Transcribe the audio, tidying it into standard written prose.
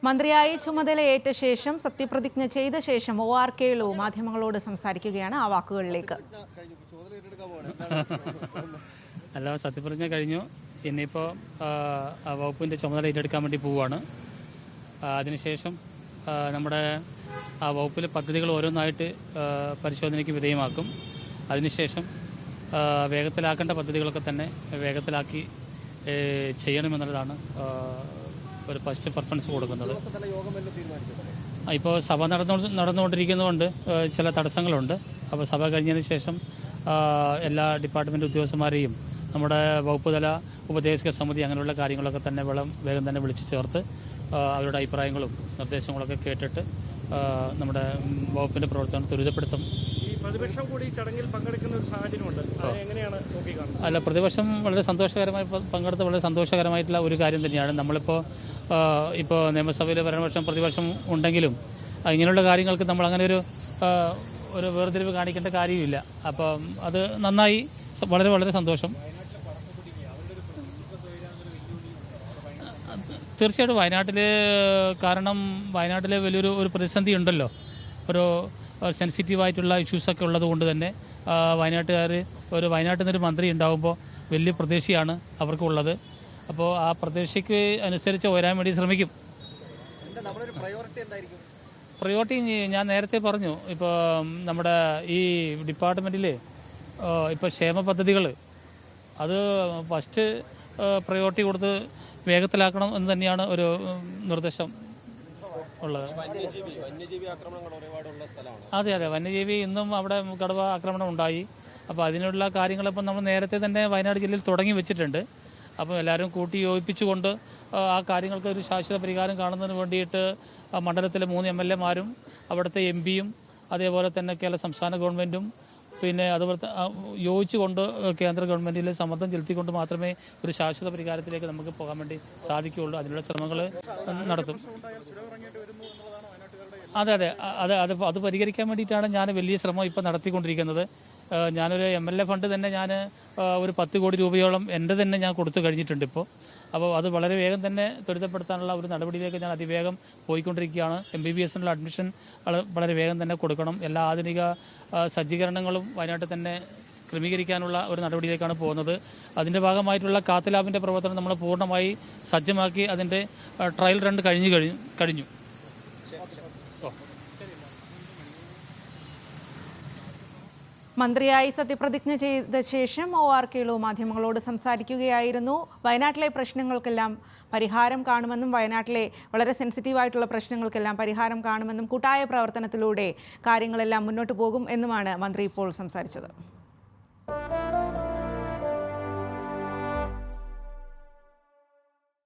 മന്ത്രിയായി ചുമതലയേറ്റ ശേഷം സത്യപ്രതിജ്ഞ ചെയ്ത ശേഷം OR കേളു മാധ്യമങ്ങളോട് സംസാരിക്കുകയാണ്. ആ വാക്കുകളിലേക്ക്. അല്ല, സത്യപ്രതിജ്ഞ കഴിഞ്ഞു. ഇനിയിപ്പോൾ വകുപ്പിൻ്റെ ചുമതല ഏറ്റെടുക്കാൻ വേണ്ടി പോവുകയാണ്. അതിനുശേഷം നമ്മുടെ ആ വകുപ്പിലെ പദ്ധതികൾ ഓരോന്നായിട്ട് പരിശോധനയ്ക്ക് വിധേയമാക്കും. അതിനുശേഷം വേഗത്തിലാക്കേണ്ട പദ്ധതികളൊക്കെ തന്നെ വേഗത്തിലാക്കി ചെയ്യണമെന്നുള്ളതാണ് ഒരു ഫസ്റ്റ് പ്രിഫറൻസ് കൊടുക്കുന്നത്. ഇപ്പോൾ സഭ നടന്നുകൊണ്ടിരിക്കുന്നതുകൊണ്ട് ചില തടസ്സങ്ങളുണ്ട്. അപ്പോൾ സഭ കഴിഞ്ഞതിന് ശേഷം എല്ലാ ഡിപ്പാർട്ട്മെൻറ്റ് ഉദ്യോഗസ്ഥന്മാരെയും നമ്മുടെ വകുപ്പ് തല ഉപദേശക സമിതി അങ്ങനെയുള്ള കാര്യങ്ങളൊക്കെ തന്നെ വേഗം തന്നെ വിളിച്ചു ചേർത്ത് അവരുടെ അഭിപ്രായങ്ങളും നിർദ്ദേശങ്ങളൊക്കെ കേട്ടിട്ട് നമ്മുടെ വകുപ്പിൻ്റെ പ്രവർത്തനം ത്വരിതപ്പെടുത്തും. പ്രതിപക്ഷം കൂടി ചടങ്ങിൽ പങ്കെടുക്കുന്ന ഒരു സാഹചര്യമുണ്ട്. എങ്ങനെയാണ് നോക്കിക്കാണുന്നത്? അല്ല, പ്രതിപക്ഷം വളരെ സന്തോഷകരമായി പങ്കെടുത്ത വളരെ സന്തോഷകരമായിട്ടുള്ള ഒരു കാര്യം തന്നെയാണ്. നമ്മളിപ്പോൾ നിയമസഭയിൽ ഭരണപക്ഷം പ്രതിപക്ഷം ഉണ്ടെങ്കിലും ഇങ്ങനെയുള്ള കാര്യങ്ങൾക്ക് നമ്മൾ അങ്ങനെ ഒരു വേർതിരിവ് കാണിക്കേണ്ട കാര്യമില്ല. അപ്പം അത് നന്നായി, വളരെ വളരെ സന്തോഷം. തീർച്ചയായിട്ടും വയനാട്ടിൽ വലിയൊരു പ്രതിസന്ധി ഉണ്ടല്ലോ. ഒരു സെൻസിറ്റീവായിട്ടുള്ള ഇഷ്യൂസൊക്കെ ഉള്ളത് കൊണ്ട് തന്നെ വയനാട്ടിൽ നിന്നൊരു മന്ത്രി ഉണ്ടാകുമ്പോൾ വലിയ പ്രതീക്ഷയാണ് അവർക്കുള്ളത്. അപ്പോൾ ആ പ്രതീക്ഷയ്ക്ക് അനുസരിച്ച് വരാൻ വേണ്ടി ശ്രമിക്കും. പ്രയോറിറ്റി ഞാൻ നേരത്തെ പറഞ്ഞു. ഇപ്പോൾ നമ്മുടെ ഈ ഡിപ്പാർട്ട്മെൻറ്റിൽ ഇപ്പോൾ ക്ഷേമ പദ്ധതികൾ അത് ഫസ്റ്റ് പ്രയോറിറ്റി കൊടുത്ത് വേഗത്തിലാക്കണം എന്ന് തന്നെയാണ് ഒരു നിർദ്ദേശം ഉള്ളത്. അതെ, വന്യജീവി ഇന്നും അവിടെ കടുവ ആക്രമണം ഉണ്ടായി. അപ്പോൾ അതിനുള്ള കാര്യങ്ങളിപ്പം നമ്മൾ നേരത്തെ തന്നെ വയനാട് ജില്ലയിൽ തുടങ്ങി വെച്ചിട്ടുണ്ട്. അപ്പോൾ എല്ലാവരും കൂട്ടി യോജിപ്പിച്ചുകൊണ്ട് ആ കാര്യങ്ങൾക്ക് ഒരു ശാശ്വത പരിഹാരം കാണുന്നതിന് വേണ്ടിയിട്ട് മണ്ഡലത്തിലെ 3 MLA-മാരും അവിടുത്തെ MP-യും അതേപോലെ തന്നെ കേരള സംസ്ഥാന ഗവൺമെൻറ്റും പിന്നെ അതുപോലെ യോജിച്ചുകൊണ്ട് കേന്ദ്ര ഗവൺമെൻറ്റിൽ സമ്മർദ്ദം ചെലുത്തിക്കൊണ്ട് മാത്രമേ ഒരു ശാശ്വത പരിഹാരത്തിലേക്ക് നമുക്ക് പോകാൻ വേണ്ടി സാധിക്കുകയുള്ളൂ. അതിനുള്ള ശ്രമങ്ങൾ നടത്തും. അതെ, അത് പരിഹരിക്കാൻ വേണ്ടിയിട്ടാണ് ഞാൻ വലിയ ശ്രമം ഇപ്പോൾ നടത്തിക്കൊണ്ടിരിക്കുന്നത്. ഞാനൊരു MLA ഫണ്ട് തന്നെ ഒരു 10 കോടി രൂപയോളം എൻ്റെ തന്നെ ഞാൻ കൊടുത്തു കഴിഞ്ഞിട്ടുണ്ട് ഇപ്പോൾ. അപ്പോൾ അത് വളരെ വേഗം തന്നെ ത്വരിതപ്പെടുത്താനുള്ള ഒരു നടപടിയിലേക്ക് ഞാൻ അതിവേഗം പോയിക്കൊണ്ടിരിക്കുകയാണ്. MBBS-നുള്ള അഡ്മിഷൻ വളരെ വേഗം തന്നെ കൊടുക്കണം. എല്ലാ ആധുനിക സജ്ജീകരണങ്ങളും വയനാട്ടിൽ തന്നെ ക്രമീകരിക്കാനുള്ള ഒരു നടപടിയിലേക്കാണ് പോകുന്നത്. അതിൻ്റെ ഭാഗമായിട്ടുള്ള കാത്ത് ലാബിൻ്റെ പ്രവർത്തനം നമ്മൾ പൂർണ്ണമായി സജ്ജമാക്കി അതിൻ്റെ ട്രയൽ റൺ കഴിഞ്ഞു. മന്ത്രിയായി സത്യപ്രതിജ്ഞ ചെയ്ത ശേഷം OR കേളു മാധ്യമങ്ങളോട് സംസാരിക്കുകയായിരുന്നു. വയനാട്ടിലെ പ്രശ്നങ്ങൾക്കെല്ലാം പരിഹാരം കാണുമെന്നും വയനാട്ടിലെ വളരെ സെൻസിറ്റീവായിട്ടുള്ള പ്രശ്നങ്ങൾക്കെല്ലാം പരിഹാരം കാണുമെന്നും കൂട്ടായ പ്രവർത്തനത്തിലൂടെ കാര്യങ്ങളെല്ലാം മുന്നോട്ട് പോകും എന്നുമാണ് മന്ത്രി ഇപ്പോൾ സംസാരിച്ചത്.